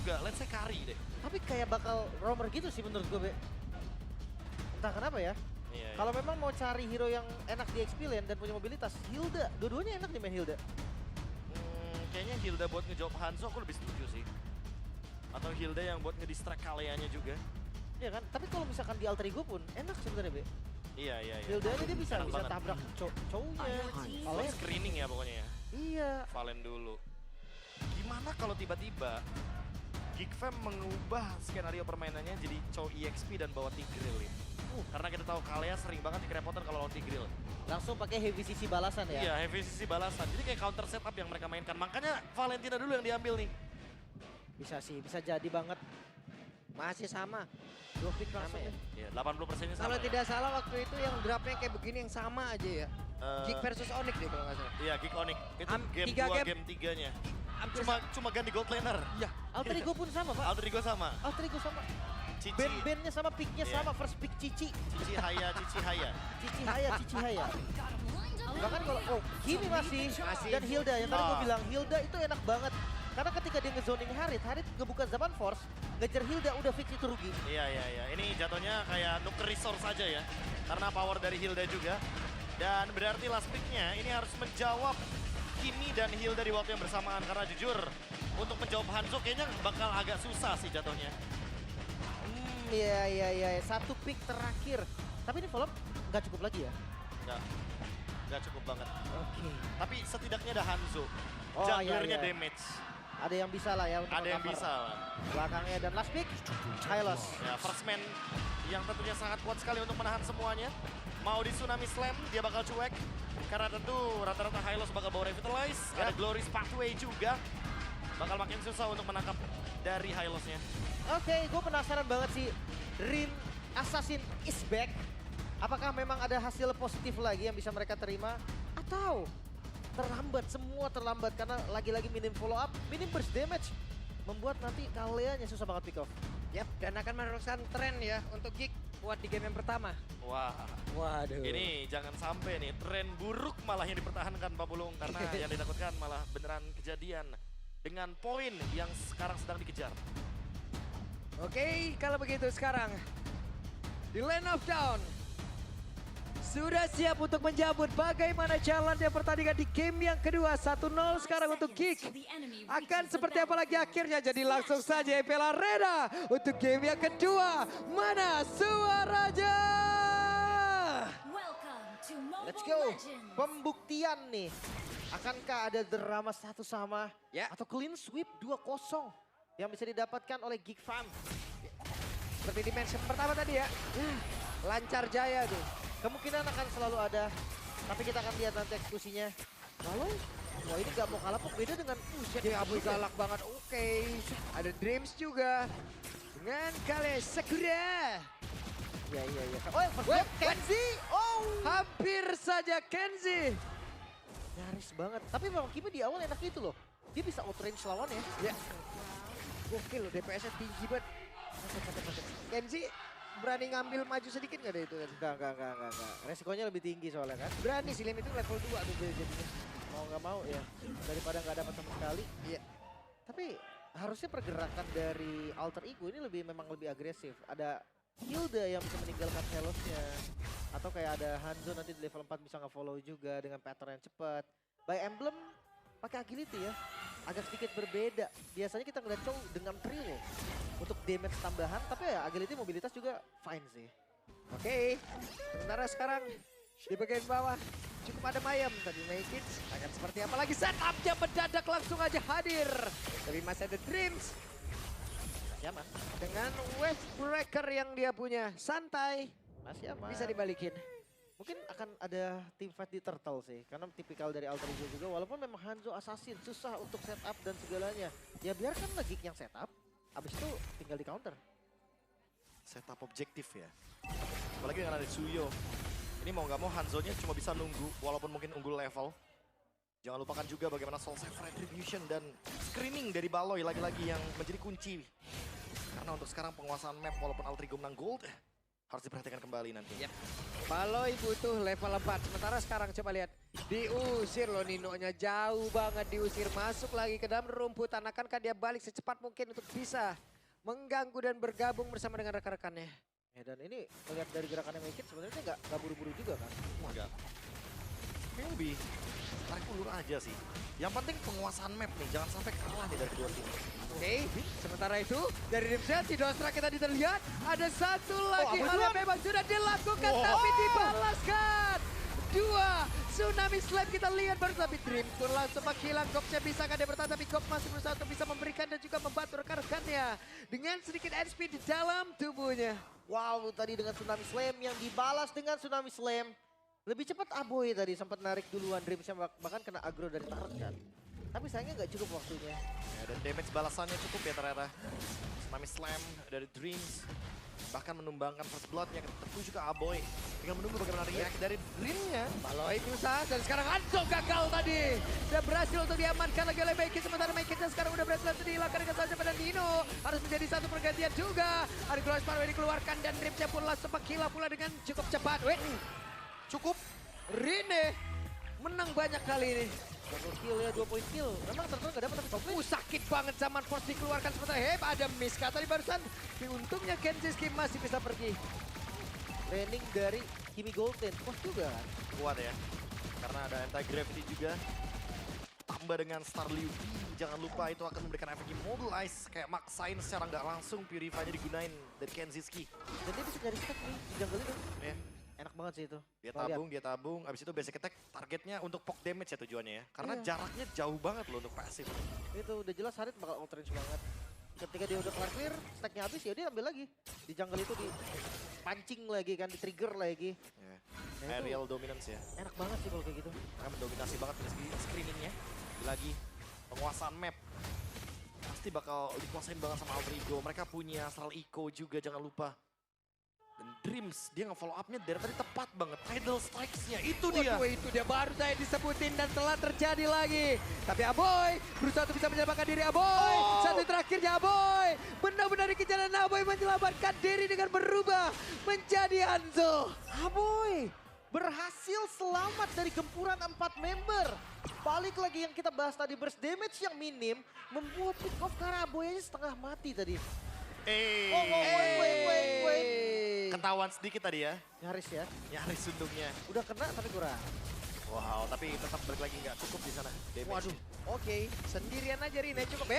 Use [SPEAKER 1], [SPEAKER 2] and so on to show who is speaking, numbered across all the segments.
[SPEAKER 1] juga, let's say carry deh.
[SPEAKER 2] Tapi kayak bakal roamer gitu sih menurut gue, Be. Entah kenapa ya.
[SPEAKER 1] Iya,
[SPEAKER 2] Kalau memang mau cari hero yang enak di XP lane dan punya mobilitas, Hilda. Dua-duanya enak di main Hilda.
[SPEAKER 1] Kayaknya Hilda buat ngejawab Hanzo aku lebih setuju sih. Atau Hilda yang buat ngedistract Kaleanya juga.
[SPEAKER 2] Iya kan? Tapi kalau misalkan di Alter Ego pun enak sebenarnya, Be.
[SPEAKER 1] Iya.
[SPEAKER 2] Hilda ini dia bisa
[SPEAKER 1] Enak banget.
[SPEAKER 2] tabrak cowoknya.
[SPEAKER 1] Kalau screening ya pokoknya ya.
[SPEAKER 2] Iya.
[SPEAKER 1] Valen dulu. Gimana kalau tiba-tiba Geekfam mengubah skenario permainannya jadi Chow EXP dan bawa Tigreal ya? Karena kita tahu Kalea sering banget kerepotan kalau lawan Tigreal.
[SPEAKER 2] Langsung pakai heavy CC balasan ya.
[SPEAKER 1] Iya, heavy CC balasan. Jadi kayak counter setup yang mereka mainkan. Makanya Valentina dulu yang diambil nih.
[SPEAKER 2] Bisa sih, bisa jadi banget.
[SPEAKER 3] Masih sama.
[SPEAKER 2] 2 pick langsung
[SPEAKER 3] ya?
[SPEAKER 2] ya.
[SPEAKER 1] Iya, 80%-nya sama
[SPEAKER 3] Kalau
[SPEAKER 1] ya.
[SPEAKER 3] tidak salah waktu itu yang draftnya kayak begini yang sama aja ya.
[SPEAKER 1] Eh,
[SPEAKER 3] Geek versus Onyx deh kalau nggak salah.
[SPEAKER 1] Iya, Geek Onyx. Itu game
[SPEAKER 3] 3
[SPEAKER 1] 2,
[SPEAKER 3] game.
[SPEAKER 1] game 3-nya.
[SPEAKER 3] Hampir
[SPEAKER 1] Cuma ganti gold laner.
[SPEAKER 3] Iya.
[SPEAKER 2] Alter Ego pun sama, Pak.
[SPEAKER 1] Alter Ego sama.
[SPEAKER 2] Alter Ego sama.
[SPEAKER 1] Cici.
[SPEAKER 2] Band-bandnya sama, picknya
[SPEAKER 1] Iya.
[SPEAKER 2] sama, first pick Cici.
[SPEAKER 1] Cici Haya, Cici Haya.
[SPEAKER 2] Cici Haya. Bahkan kalau, Kimi masih. Dan Hilda, yang tadi gue
[SPEAKER 1] Ah.
[SPEAKER 2] bilang, Hilda itu enak banget. Karena ketika dia ngezoning Harit ngebuka Zaman Force, ngejar Hilda udah fix itu rugi.
[SPEAKER 1] Iya. Ini jatuhnya kayak nuker resource saja ya. Karena power dari Hilda juga. Dan berarti last pick-nya ini harus menjawab Kimi dan Hilda di waktu yang bersamaan. Karena jujur, untuk menjawab Hanzo kayaknya bakal agak susah sih jatuhnya.
[SPEAKER 2] Iya. Satu pick terakhir. Tapi ini follow nggak cukup lagi ya?
[SPEAKER 1] Nggak cukup banget.
[SPEAKER 2] Oke.
[SPEAKER 1] Tapi setidaknya ada Hanzo.
[SPEAKER 2] Oh,
[SPEAKER 1] Junglernya
[SPEAKER 2] iya.
[SPEAKER 1] damage.
[SPEAKER 2] Ada yang bisa lah ya untuk
[SPEAKER 1] Ada yang
[SPEAKER 2] nge-cover.
[SPEAKER 1] bisa lah.
[SPEAKER 2] Belakangnya dan last pick, Hylos.
[SPEAKER 1] Ya, first man yang tentunya sangat kuat sekali untuk menahan semuanya. Mau di Tsunami Slam, dia bakal cuek. Karena tentu rata-rata Hylos bakal bawa Revitalize. Ada Glory's Pathway juga. Bakal makin susah untuk menangkap dari Hylosnya.
[SPEAKER 2] Oke, gue penasaran banget sih. Rin Assassin is back. Apakah memang ada hasil positif lagi yang bisa mereka terima? Atau terlambat, semua terlambat karena lagi-lagi minim follow up, minim burst damage. Membuat nanti Kaleanya susah banget pick off.
[SPEAKER 3] Yap, dan akan meneruskan tren ya untuk Geek buat di game yang pertama.
[SPEAKER 1] Wah,
[SPEAKER 3] Waduh.
[SPEAKER 1] ini jangan sampai nih tren buruk malah yang dipertahankan Pak Bulung. Karena yang ditakutkan malah beneran kejadian dengan poin yang sekarang sedang dikejar.
[SPEAKER 3] Oke, kalau begitu sekarang di Land of Dawn sudah siap untuk menjabut bagaimana jalan yang pertandingan di game yang kedua. 1-0 sekarang untuk Geek. Akan seperti apa lagi akhirnya, jadi langsung saja EPL Arena untuk game yang kedua. Mana suaranya?
[SPEAKER 2] Let's go. Pembuktian nih. Akankah ada drama satu sama
[SPEAKER 3] Ya.
[SPEAKER 2] atau clean sweep 2-0 yang bisa didapatkan oleh Geekfam?
[SPEAKER 3] Seperti di mention pertama tadi ya. Lancar jaya tuh.
[SPEAKER 2] Kemungkinan akan selalu ada, tapi kita akan lihat nanti eksekusinya. Lalu, wah ini gak mau kalah kok, beda dengan
[SPEAKER 3] Dia abu galak banget. Oke, ada Dreams juga. Dengan Kale Sakura.
[SPEAKER 2] Iya. Oh, first Kenzie. Oh,
[SPEAKER 3] Hampir saja Kenzie.
[SPEAKER 2] nyaris banget. Tapi memang Kimi di awal enak gitu loh. Dia bisa outrange lawannya.
[SPEAKER 3] Ya. Gokil loh, DPS-nya tinggi banget. Kenzie berani ngambil maju sedikit nggak deh itu kan?
[SPEAKER 2] Enggak. Resikonya lebih tinggi soalnya kan.
[SPEAKER 3] Berani sih, Lem itu level 2 tuh jadinya.
[SPEAKER 2] Mau nggak mau ya, daripada nggak dapat sama sekali.
[SPEAKER 3] Iya.
[SPEAKER 2] Tapi harusnya pergerakan dari Alter Ego ini memang lebih agresif. Ada Hilda yang bisa meninggalkan Helosnya. Atau kayak ada Hanzo nanti di level 4 bisa nge-follow juga dengan pattern yang cepat. By Emblem pakai agility ya. Agak sedikit berbeda. Biasanya kita ngeliat Chow dengan trio untuk damage tambahan. Tapi ya agility mobilitas juga fine sih.
[SPEAKER 3] Oke, sementara sekarang di bagian bawah cukup ada Mayem tadi Maykins. Akan seperti apa lagi setupnya mendadak langsung aja hadir. Tapi masih ada Dreams
[SPEAKER 2] Masih aman.
[SPEAKER 3] dengan Wave Breaker yang dia punya. Santai,
[SPEAKER 2] Masih aman.
[SPEAKER 3] bisa dibalikin.
[SPEAKER 2] Mungkin akan ada team fight di Turtle sih. Karena tipikal dari Alter Ego juga. Walaupun memang Hanzo Assassin susah untuk setup dan segalanya. Ya biarkanlah Geek yang setup. Abis itu tinggal di counter.
[SPEAKER 1] Setup objektif ya. Apalagi dengan ada Suyo. Ini mau nggak mau Hanzo-nya cuma bisa nunggu walaupun mungkin unggul level. Jangan lupakan juga bagaimana Soul Save Retribution dan screening dari Baloy lagi-lagi yang menjadi kunci. Karena untuk sekarang penguasaan map walaupun Alter Ego menang gold, harus diperhatikan kembali nanti.
[SPEAKER 3] Yep. Paloi butuh level 4. Sementara sekarang coba lihat. Diusir loh Nino-nya. Jauh banget diusir. Masuk lagi ke dalam rumputan. Akankah dia balik secepat mungkin untuk bisa mengganggu dan bergabung bersama dengan rekan-rekannya.
[SPEAKER 2] Ya, dan ini melihat dari gerakannya Make It sebenarnya nggak buru-buru juga kan.
[SPEAKER 1] Enggak. Ini lebih tarik ulur aja sih. Yang penting penguasaan map nih, jangan sampai kalah nih dari kedua tim.
[SPEAKER 3] Oke, sementara itu dari Rimset, si Dostra kita tadi terlihat ada satu lagi hal yang memang sudah dilakukan tapi dibalaskan. 2 Tsunami Slam kita lihat baru tapi Dream pun langsung menghilang. Gopsnya bisa kan dia bertahan tapi Gop masih berusaha untuk bisa memberikan dan juga membantu rekan-rekannya dengan sedikit HP di dalam tubuhnya.
[SPEAKER 2] Wow, tadi dengan Tsunami Slam yang dibalas dengan Tsunami Slam. Lebih cepat Aboy tadi sempat narik duluan Dreamsnya bahkan kena aggro dari turret kan. Tapi sayangnya nggak cukup waktunya.
[SPEAKER 1] Ya, dan damage balasannya cukup ya ternyata. Tsunami Slam dari Dreams. Bahkan menumbangkan first blood-nya tentu juga Aboy. Tinggal menunggu bagaimana react dari Dream-nya.
[SPEAKER 3] Paloi berusaha dan sekarang Hanzo gagal tadi. Dia berhasil untuk diamankan lagi oleh Make It. Sementara Make It sekarang udah berhasil untuk dihilangkan dengan saja pada Nino. Harus menjadi satu pergantian juga. Ada Glorious Power dikeluarkan dan Dreamsnya pun langsung menghilang pula dengan cukup cepat.
[SPEAKER 1] Cukup.
[SPEAKER 3] Rine menang banyak kali ini.
[SPEAKER 2] Double kill ya, 2 point kill. Memang Turtle nggak dapat tapi komplit.
[SPEAKER 3] Sakit banget zaman Force dikeluarkan sementara ada Miska tadi barusan. Tapi untungnya Kenjiski masih bisa pergi.
[SPEAKER 2] Training dari Kimi Golden. Wah juga kan.
[SPEAKER 1] Kuat ya. Karena ada anti-gravity juga. Tambah dengan Star Liu. Jangan lupa itu akan memberikan efek immobilize. Kayak maksain secara nggak langsung Purify-nya digunain dari Kenjiski.
[SPEAKER 2] Dan dia bisa nyari stack nih di jungle itu.
[SPEAKER 1] Ya.
[SPEAKER 2] Enak banget sih itu.
[SPEAKER 1] Dia tabung, abis itu basic attack targetnya untuk poke damage ya tujuannya ya. Karena
[SPEAKER 2] Iya.
[SPEAKER 1] jaraknya jauh banget loh untuk pasif.
[SPEAKER 2] Itu udah jelas Harit bakal outrange banget. Ketika dia udah clear, stacknya habis ya dia ambil lagi. Di jungle itu dipancing lagi kan, di-trigger lagi.
[SPEAKER 1] Ya.
[SPEAKER 2] Nah, itu
[SPEAKER 1] Aerial dominance ya.
[SPEAKER 2] enak banget sih kalau kayak gitu.
[SPEAKER 1] Karena mendominasi banget dari segi screeningnya. Lagi penguasaan map. Pasti bakal dikuasain banget sama Alter Ego. Mereka punya Astral Echo juga jangan lupa. Dan Dreams, dia nge-follow up-nya dari tadi tepat banget. Tidal Strikes-nya, itu dia.
[SPEAKER 3] Waduh, itu dia baru saya disebutin dan telah terjadi lagi. Tapi Aboy berusaha untuk bisa menyelamatkan diri Aboy. Satu terakhirnya Aboy. Benar-benar dikejar dan Aboy menyelamatkan diri dengan berubah menjadi Hanzo.
[SPEAKER 2] Aboy berhasil selamat dari gempuran 4 member. Balik lagi yang kita bahas tadi, burst damage yang minim membuat pick off karena Aboy aja setengah mati tadi. Wait.
[SPEAKER 1] Ketahuan sedikit tadi ya.
[SPEAKER 2] Nyaris ya.
[SPEAKER 1] Nyaris untungnya.
[SPEAKER 2] Udah kena tapi kurang.
[SPEAKER 1] Wow, tapi tetap balik lagi nggak cukup di sana. Damage.
[SPEAKER 3] Waduh, oke. Sendirian aja Rine cukup.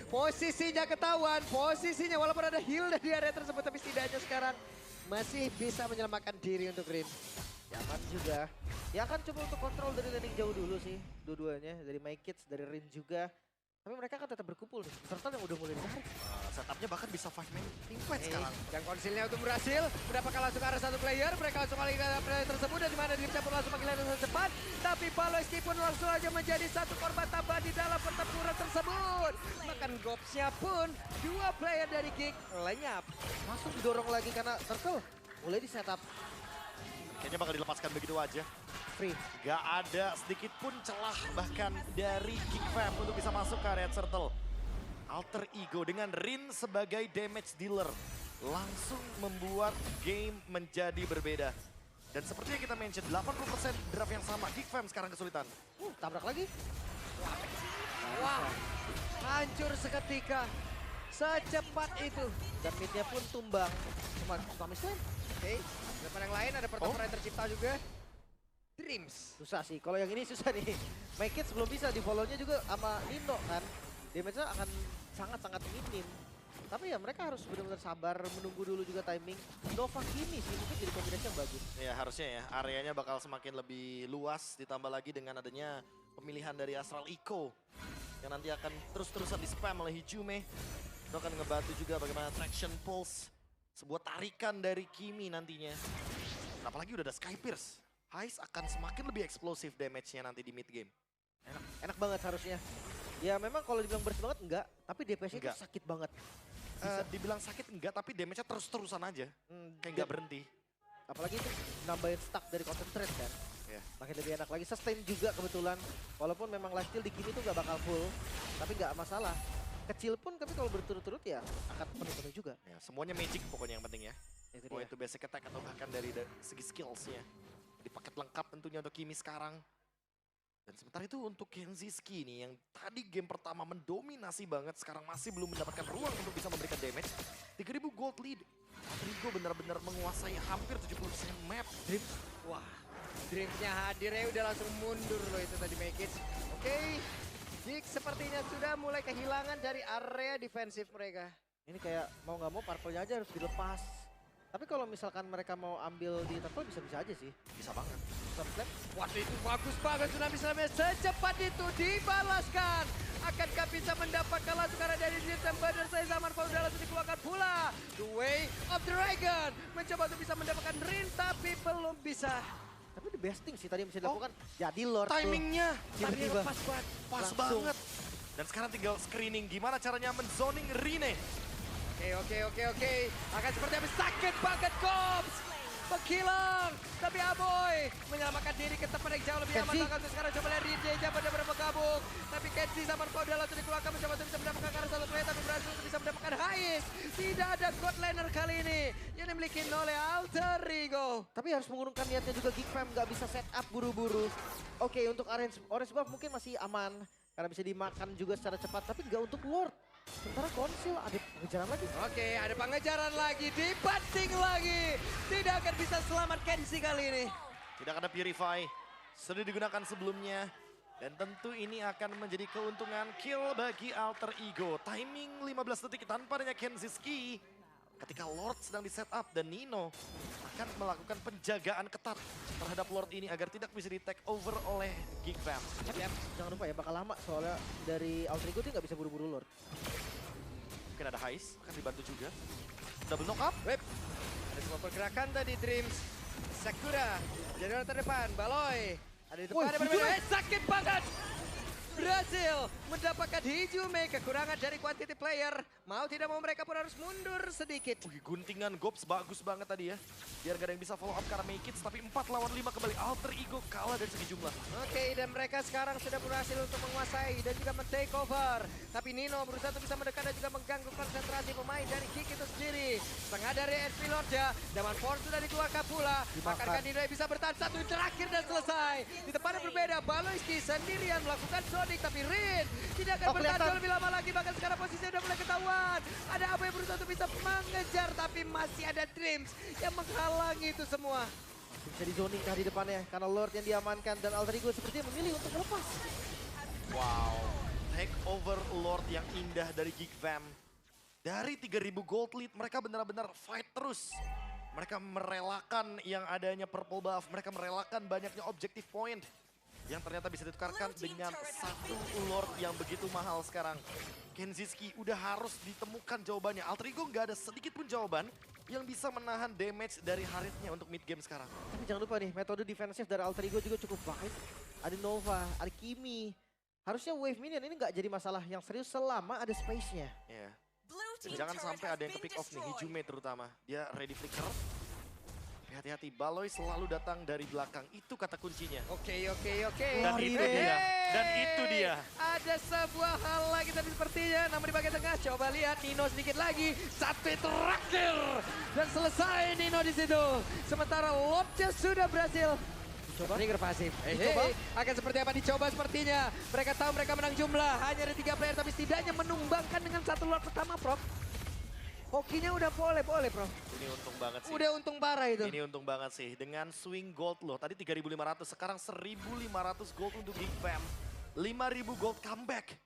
[SPEAKER 3] Posisinya ketahuan. Posisinya walaupun ada heal di area tersebut. Tapi setidaknya sekarang masih bisa menyelamatkan diri untuk Rin.
[SPEAKER 2] Nyaman juga. Ya kan coba untuk kontrol dari landing jauh dulu sih. Dua-duanya. Dari My Kids, dari Rin juga. Tapi mereka kan tetap berkumpul nih. Turtle yang udah mulai ditarik.
[SPEAKER 1] Setupnya bahkan bisa 5-man team fight sekarang.
[SPEAKER 3] Dan konsilnya untuk berhasil. Mendapatkan langsung ke arah satu player. Mereka langsung kali ke arah player tersebut. Dan dimana Dreamsnya pun langsung menghilangkan dengan cepat. Tapi Paloyski pun langsung aja menjadi satu korban tambahan di dalam pertempuran tersebut. Bahkan Gopsnya pun 2 player dari Geek lenyap.
[SPEAKER 2] Langsung didorong lagi karena Turtle mulai di setup.
[SPEAKER 1] Kayaknya bakal dilepaskan begitu aja.
[SPEAKER 2] Free.
[SPEAKER 1] Gak ada sedikit pun celah bahkan dari Geek Fam untuk bisa masuk ke area turtle. Alter Ego dengan Rin sebagai damage dealer langsung membuat game menjadi berbeda. Dan seperti yang kita mention, 80% draft yang sama, Geek Fam sekarang kesulitan.
[SPEAKER 2] Tabrak lagi.
[SPEAKER 3] Wah, hancur seketika. Secepat itu.
[SPEAKER 2] Dan midnya pun tumbang. Cuma Tsunami Slam.
[SPEAKER 3] Oke, depan yang lain ada pertempuran tercipta juga. Dreams.
[SPEAKER 2] Susah sih, kalau yang ini susah nih. My Kids belum bisa, di follow-nya juga sama Nino kan. Damage-nya akan sangat-sangat minim. Tapi ya mereka harus benar-benar sabar, menunggu dulu juga timing. Nova Kimi sih, mungkin jadi kombinasi yang bagus.
[SPEAKER 1] Ya harusnya ya, areanya bakal semakin lebih luas ditambah lagi dengan adanya pemilihan dari Astral Echo. Yang nanti akan terus-terusan di-spam oleh Hijume. Itu akan ngebantu juga bagaimana traction pulse. Sebuah tarikan dari Kimi nantinya. Apalagi udah ada Sky Pierce. Heist akan semakin lebih eksplosif damage-nya nanti di mid game.
[SPEAKER 2] Enak banget harusnya. Ya memang kalau dibilang bersih banget enggak, tapi DPS-nya itu
[SPEAKER 1] Enggak.
[SPEAKER 2] sakit banget.
[SPEAKER 1] Dibilang sakit enggak, tapi damage-nya terus-terusan aja. Kayak nggak berhenti.
[SPEAKER 2] Apalagi itu nambahin stack dari concentrate kan.
[SPEAKER 1] Ya.
[SPEAKER 2] Makin lebih enak lagi. Sustain juga kebetulan. Walaupun memang lifesteal di Kimi tuh gak bakal full. Tapi nggak masalah. Kecil pun tapi kalau berturut-turut ya akan penuh-penuh juga.
[SPEAKER 1] Ya, semuanya magic pokoknya yang penting ya.
[SPEAKER 2] Itu
[SPEAKER 1] Mau
[SPEAKER 2] dia.
[SPEAKER 1] itu basic attack atau bahkan dari segi skillsnya. Di paket lengkap tentunya untuk Kimi sekarang. Dan sementara itu untuk Kenziski nih yang tadi game pertama mendominasi banget, sekarang masih belum mendapatkan ruang untuk bisa memberikan damage. 3000 gold lead. Rodrigo benar-benar menguasai hampir 70% map.
[SPEAKER 3] Wah, Dreams-nya hadir ya udah langsung mundur loh itu tadi make it. Oke, Geek sepertinya sudah mulai kehilangan dari area defensif mereka.
[SPEAKER 2] Ini kayak mau nggak mau purple-nya aja harus dilepas. Tapi kalau misalkan mereka mau ambil di turtle bisa-bisa aja sih.
[SPEAKER 1] Bisa banget.
[SPEAKER 2] Sunflame.
[SPEAKER 3] Waduh itu bagus banget Tsunami Slam-nya secepat itu dibalaskan. Akankah bisa mendapatkan langsung karena dari Dreams dan Badar saya zaman udah langsung dikeluarkan pula. The Way of the Dragon mencoba untuk bisa mendapatkan Rin tapi belum bisa.
[SPEAKER 2] Tapi the best thing sih tadi yang bisa dilakukan. Jadi Lord tuh.
[SPEAKER 1] Timingnya
[SPEAKER 2] Tiba-tiba.
[SPEAKER 3] pas banget.
[SPEAKER 1] pas
[SPEAKER 2] Langsung.
[SPEAKER 1] banget. Dan sekarang tinggal screening gimana caranya menzoning Rine.
[SPEAKER 3] Oke. Akan seperti apa? Sakit banget Cops. Menghilang. Tapi Aboy menyelamatkan diri ke tempat yang jauh lebih aman.
[SPEAKER 2] Kenzie.
[SPEAKER 3] Bahkan sekarang coba lihat DJ pada bergabung. Tapi Kenzie sama Powder langsung dikeluarkan mencoba untuk bisa mendapatkan karena satu play. Tapi berhasil untuk bisa mendapatkan Hais. Tidak ada God Laner kali ini. Yang dimiliki oleh Alter Ego.
[SPEAKER 2] Tapi harus mengurungkan niatnya juga Geek Fam nggak bisa set up buru-buru. Oke untuk orange buff mungkin masih aman. Karena bisa dimakan juga secara cepat. Tapi nggak untuk Lord. Sementara Konsil ada pengejaran lagi.
[SPEAKER 3] Oke, ada pengejaran lagi, dibanting lagi. Tidak akan bisa selamat Kenzie kali ini.
[SPEAKER 1] Tidak ada Purify. Sudah digunakan sebelumnya. Dan tentu ini akan menjadi keuntungan kill bagi Alter Ego. Timing 15 detik tanpa adanya Kenziski. Ketika Lord sedang di setup dan Nino akan melakukan penjagaan ketat terhadap Lord ini agar tidak bisa di take over oleh Geek Fam.
[SPEAKER 2] Jangan lupa ya bakal lama soalnya dari Alter Ego dia nggak bisa buru-buru Lord.
[SPEAKER 1] Mungkin ada Hais, akan dibantu juga. Double knock up.
[SPEAKER 3] Web. Ada sebuah pergerakan tadi Dreams. Sakura jadi orang terdepan. Baloy ada di depan.
[SPEAKER 2] Woi,
[SPEAKER 3] Ada berbeda. Sakit banget. Berhasil mendapatkan Hijume, kekurangan dari quantity player. Mau tidak mau mereka pun harus mundur sedikit.
[SPEAKER 1] Wih, guntingan Gops bagus banget tadi ya. Biar gak ada yang bisa follow up karena make it. Tapi 4 lawan 5 kembali. Alter Ego kalah dari segi jumlah.
[SPEAKER 3] Oke, dan mereka sekarang sudah berhasil untuk menguasai dan juga men-take over. Tapi Nino berusaha untuk bisa mendekat dan juga mengganggu konsentrasi pemain dari Geek itu sendiri. Setengah dari SP Lordja, Daman Force sudah dikeluarkan pula. Akankah Nino yang bisa bertahan satu terakhir dan selesai. Di tempat yang berbeda, Baloyski sendirian melakukan Sonic, tapi Rin tidak akan bertahan
[SPEAKER 2] kelihatan.
[SPEAKER 3] jauh lebih lama lagi. Bahkan sekarang posisinya sudah mulai ketahuan. Ada apa yang berusaha untuk bisa mengejar, tapi masih ada Dreams yang menghalangi itu semua.
[SPEAKER 2] Bisa di zoning di depannya karena Lord yang diamankan dan Alter Ego sepertinya memilih untuk melepas.
[SPEAKER 1] Wow. Take over Lord yang indah dari Geek Fam. Dari 3000 gold lead mereka benar-benar fight terus. Mereka merelakan yang adanya purple buff. Mereka merelakan banyaknya objective point. Yang ternyata bisa ditukarkan dengan satu Lord yang begitu mahal sekarang. Kenziski udah harus ditemukan jawabannya. Alter Ego nggak ada sedikit pun jawaban yang bisa menahan damage dari Harithnya untuk mid game sekarang.
[SPEAKER 2] Tapi jangan lupa nih metode defensif dari Alter Ego juga cukup baik. Ada Nova, ada Kimi. Harusnya wave minion ini nggak jadi masalah yang serius selama ada space-nya.
[SPEAKER 1] Ya. Dan jangan sampai ada yang ke pick off nih, Hijume terutama. Dia ready flicker. Hati-hati, Baloy selalu datang dari belakang. Itu kata kuncinya.
[SPEAKER 3] Oke.
[SPEAKER 1] Dan itu dia. Dan itu dia.
[SPEAKER 3] Ada sebuah hal lagi tapi sepertinya. Namun di bagian tengah, coba lihat Nino sedikit lagi. Satu terakhir. Dan selesai Nino di situ. Sementara Lordnya sudah berhasil.
[SPEAKER 2] Coba.
[SPEAKER 3] Trigger pasif.
[SPEAKER 2] Dicoba.
[SPEAKER 3] Akan seperti apa dicoba sepertinya. Mereka tahu mereka menang jumlah. Hanya ada 3 player tapi setidaknya menumbangkan dengan satu Lord pertama, Prof. Hokinya udah boleh, Prof.
[SPEAKER 1] Ini untung banget sih.
[SPEAKER 3] Udah untung parah itu.
[SPEAKER 1] Ini untung banget sih. Dengan swing gold loh. Tadi 3.500, sekarang 1.500 gold untuk Geek Fam. 5.000 gold comeback.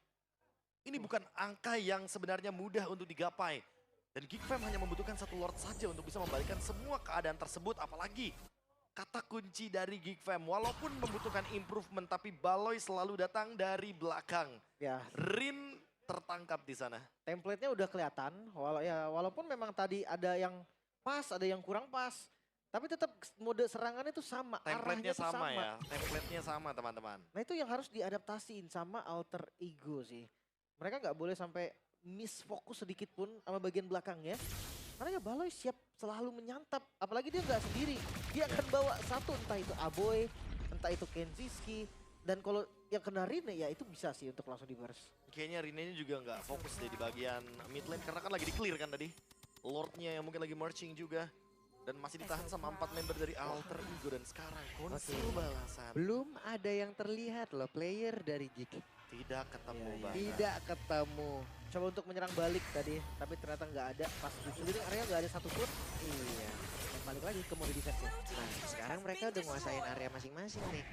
[SPEAKER 1] Ini bukan angka yang sebenarnya mudah untuk digapai. Dan Geek Fam hanya membutuhkan satu Lord saja untuk bisa membalikan semua keadaan tersebut. Apalagi kata kunci dari Geek Fam. Walaupun membutuhkan improvement, tapi Baloy selalu datang dari belakang.
[SPEAKER 2] Ya,
[SPEAKER 1] Rin tertangkap di sana.
[SPEAKER 2] template-nya udah kelihatan. Walaupun memang tadi ada yang pas, ada yang kurang pas. Tapi tetap mode serangannya itu sama.
[SPEAKER 1] Template-nya
[SPEAKER 2] arahnya tuh
[SPEAKER 1] sama ya. Template-nya sama teman-teman.
[SPEAKER 2] Nah itu yang harus diadaptasiin sama Alter Ego sih. Mereka nggak boleh sampai miss fokus sedikit pun sama bagian belakangnya. Karena ya Baloy siap selalu menyantap. Apalagi dia nggak sendiri. Dia akan bawa satu, entah itu Aboy, entah itu Kenziski. Dan kalau yang kena Rine ya itu bisa sih untuk langsung di burst.
[SPEAKER 1] Kayaknya Rine ini juga nggak fokus deh di bagian mid lane karena kan lagi di clear kan tadi. Lordnya yang mungkin lagi marching juga. Dan masih ditahan sama 4 member dari Alter Ego dan sekarang konsul balasan.
[SPEAKER 3] Belum ada yang terlihat loh player dari Geek.
[SPEAKER 1] Tidak ketemu
[SPEAKER 2] Iya,
[SPEAKER 1] banget.
[SPEAKER 3] Tidak ketemu.
[SPEAKER 2] Coba untuk menyerang balik tadi, tapi ternyata nggak ada. Pas di shooting area nggak ada satupun.
[SPEAKER 3] Iya.
[SPEAKER 2] Dan balik lagi ke mode defense-nya.
[SPEAKER 3] Nah, sekarang mereka udah nguasain area masing-masing nih.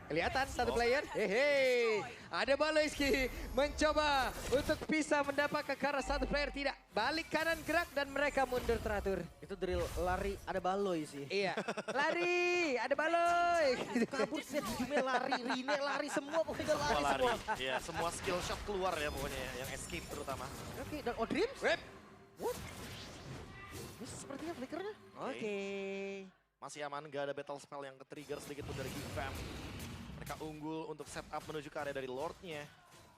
[SPEAKER 3] Kelihatan satu player. Hehe. Ada Baloyski mencoba untuk bisa mendapat ke arah satu player. Tidak. Balik kanan gerak dan mereka mundur teratur.
[SPEAKER 2] Itu drill lari, ada Baloy sih.
[SPEAKER 3] Iya. Lari. Ada Baloy.
[SPEAKER 2] Kabur set, Jume lari, Rine lari, semua pokoknya lari
[SPEAKER 1] Semua lari.
[SPEAKER 2] semua.
[SPEAKER 1] Iya, semua skill shot keluar ya pokoknya ya, yang escape terutama.
[SPEAKER 2] Oke, dan Dreams?
[SPEAKER 3] Web.
[SPEAKER 2] What? Ini sepertinya flickernya.
[SPEAKER 3] Oke.
[SPEAKER 1] Masih aman, gak ada battle spell yang ke-trigger sedikit pun dari Geek Fam. Mereka unggul untuk setup menuju ke area dari Lordnya.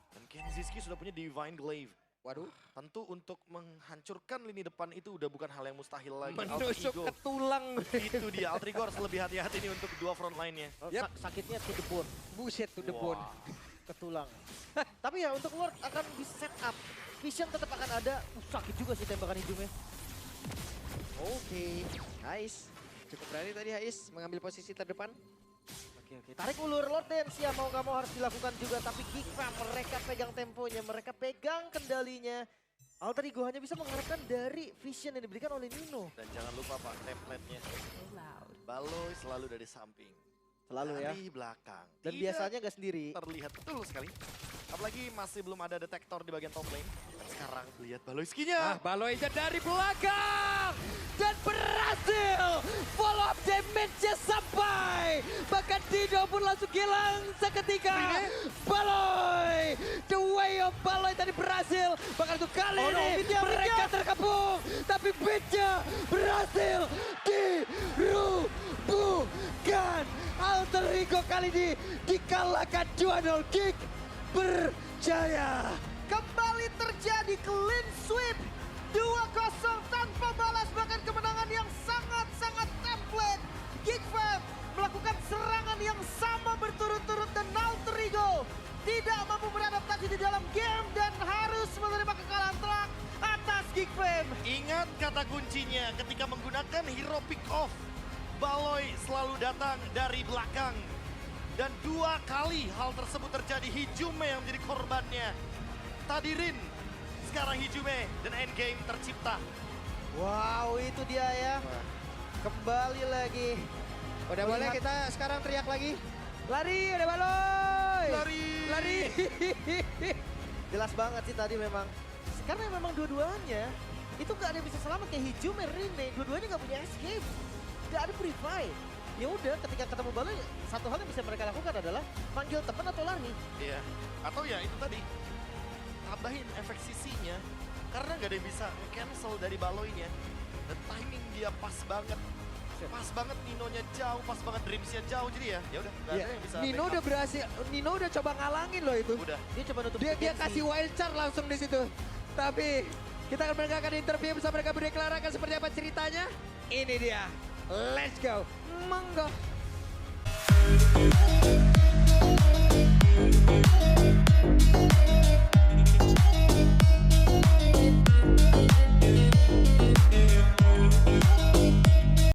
[SPEAKER 1] Dan Kenziski sudah punya Divine Glaive.
[SPEAKER 3] Waduh.
[SPEAKER 1] Tentu untuk menghancurkan lini depan itu udah bukan hal yang mustahil lagi.
[SPEAKER 3] Menusuk
[SPEAKER 1] Ego,
[SPEAKER 3] ke tulang.
[SPEAKER 1] itu dia. Alter Ego harus lebih hati-hati nih untuk dua front line-nya.
[SPEAKER 3] Yap.
[SPEAKER 2] Sakitnya to the bone,
[SPEAKER 3] Buset to the bone.
[SPEAKER 1] Wah.
[SPEAKER 2] ke tulang. Tapi ya untuk Lord akan di set up. Vision tetap akan ada. Sakit juga sih tembakan hidungnya.
[SPEAKER 3] Oke. Ais. Cukup berani tadi Ais mengambil posisi terdepan.
[SPEAKER 2] Oke. Tarik ulur Lord Dance ya mau gak mau harus dilakukan juga. Tapi Geek Fam mereka pegang temponya, mereka pegang kendalinya. Alter Ego hanya bisa mengharapkan dari vision yang diberikan oleh Nino.
[SPEAKER 1] Dan jangan lupa Pak, template-nya. Baloy selalu dari samping.
[SPEAKER 2] Selalu ya.
[SPEAKER 1] Dari belakang.
[SPEAKER 2] Dan
[SPEAKER 1] Tidak
[SPEAKER 2] biasanya gak sendiri.
[SPEAKER 1] terlihat betul sekali. Apalagi masih belum ada detektor di bagian top lane. Dan sekarang lihat Baloyski-nya.
[SPEAKER 3] Baloynya dari belakang. Dan berhasil. Follow up damage-nya sampai. Bahkan Dido pun langsung hilang seketika. Baloy. The way of Baloy tadi berhasil. Bahkan untuk kali ini mereka terkepung. Tapi beatnya berhasil dirubuhkan. Alter Ego kali ini dikalahkan 2-0. Geek berjaya.
[SPEAKER 2] Kembali terjadi clean sweep. 2-0 tanpa balas, bahkan kemenangan yang sangat-sangat template. Geek Fam melakukan serangan yang sama berturut-turut dan Alter Ego tidak mampu beradaptasi di dalam game dan harus menerima kekalahan telak atas Geek Fam.
[SPEAKER 1] Ingat kata kuncinya ketika menggunakan hero pick off. Baloy selalu datang dari belakang. Dan 2 kali hal tersebut terjadi. Hijume yang menjadi korbannya. Tadi Rin, sekarang Hijume dan endgame tercipta.
[SPEAKER 2] Wow, itu dia ya. Kembali lagi.
[SPEAKER 3] Udah boleh
[SPEAKER 2] Melihat-
[SPEAKER 3] kita sekarang teriak lagi. Lari, udah Baloy.
[SPEAKER 1] Lari.
[SPEAKER 3] Lari.
[SPEAKER 2] Jelas banget sih tadi memang. Karena memang dua-duanya itu gak ada yang bisa selamat kayak Hijume, Rine. Dua-duanya gak punya escape. Gak ada purify. Ya udah ketika ketemu Baloy, satu hal yang bisa mereka lakukan adalah panggil teman atau lari.
[SPEAKER 1] Iya. Atau ya itu tadi. Tambahin efek sisinya. Karena gak ada yang bisa cancel dari Baloynya. Dan timing dia pas banget. Pas banget Ninonya jauh, pas banget Dreamsnya jauh. Jadi ya udah gak ada yang bisa
[SPEAKER 3] Nino
[SPEAKER 1] backup.
[SPEAKER 3] udah berhasil. Nino udah coba ngalangin loh itu.
[SPEAKER 1] Udah.
[SPEAKER 2] Dia coba nutup
[SPEAKER 3] Dia
[SPEAKER 2] potensi.
[SPEAKER 3] kasih wild card langsung di situ. Tapi kita akan mendengarkan interview bersama mereka berdeklarasi seperti apa ceritanya. Ini dia. Let's go. Monggo.